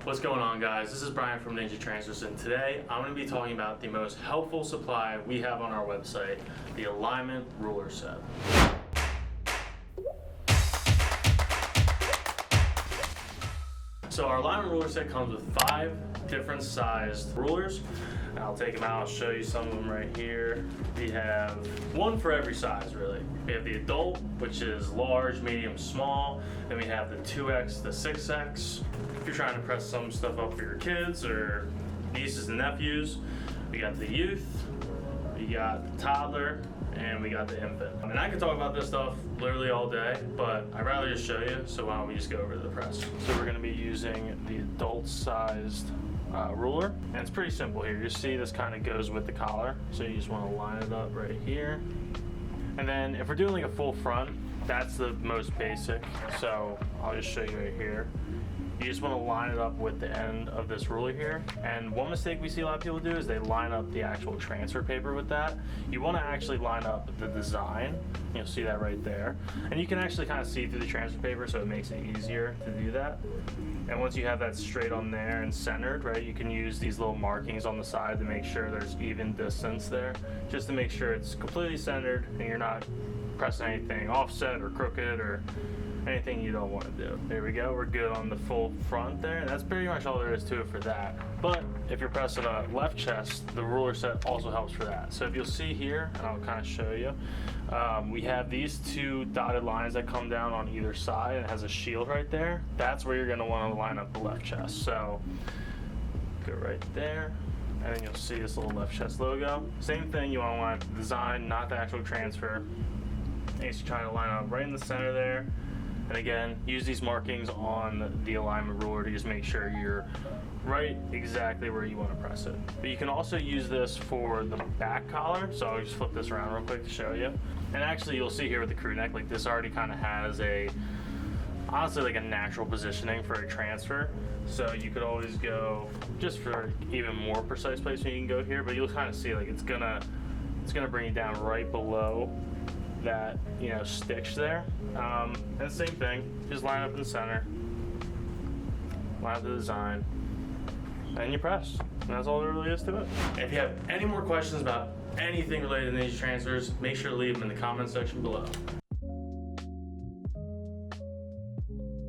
What's going on, guys? This is Brian from Ninja Transfers, and today I'm going to be talking about the most helpful supply we have on our website, the alignment ruler set. So our alignment ruler set comes with 5 different sized rulers. I'll take them out, I'll show you some of them right here. We have one for every size, really. We have the adult, which is large, medium, small. Then we have the 2X, the 6X. If you're trying to press some stuff up for your kids or nieces and nephews. We got the youth, we got the toddler, and we got the infant. And I could talk about this stuff literally all day, but I'd rather just show you, so why don't we just go over to the press. So we're gonna be using the adult sized ruler, and it's pretty simple here. You see this kind of goes with the collar, so you just want to line it up right here. And then if we're doing like a full front, that's the most basic, so I'll just show you right here. You just want to line it up with the end of this ruler here. And one mistake we see a lot of people do is they line up the actual transfer paper with that. You want to actually line up the design. You'll see that right there. And you can actually kind of see through the transfer paper, so it makes it easier to do that. And once you have that straight on there and centered, right, you can use these little markings on the side to make sure there's even distance there, just to make sure it's completely centered and you're not pressing anything offset or crooked or anything you don't want to do. There we go, we're good on the full front there, and that's pretty much all there is to it for that. But if you're pressing a left chest, the ruler set also helps for that. So if you'll see here, and I'll kind of show you, we have these 2 dotted lines that come down on either side, and it has a shield right there. That's where you're going to want to line up the left chest. So go right there, and then you'll see this little left chest logo. Same thing, you want to line up the design, not the actual transfer. And you try to line up right in the center there. And again, use these markings on the alignment ruler to just make sure you're right exactly where you want to press it. But you can also use this for the back collar, so I'll just flip this around real quick to show you. And actually you'll see here with the crew neck, like this already kind of has a, honestly like a natural positioning for a transfer. So you could always go, just for even more precise placement, you can go here, but you'll kind of see like it's gonna bring you down right below that, you know, stitch there. And same thing, just line up in the center, line up the design, and you press. And that's all there really is to it. If you have any more questions about anything related to Ninja Transfers, make sure to leave them in the comment section below.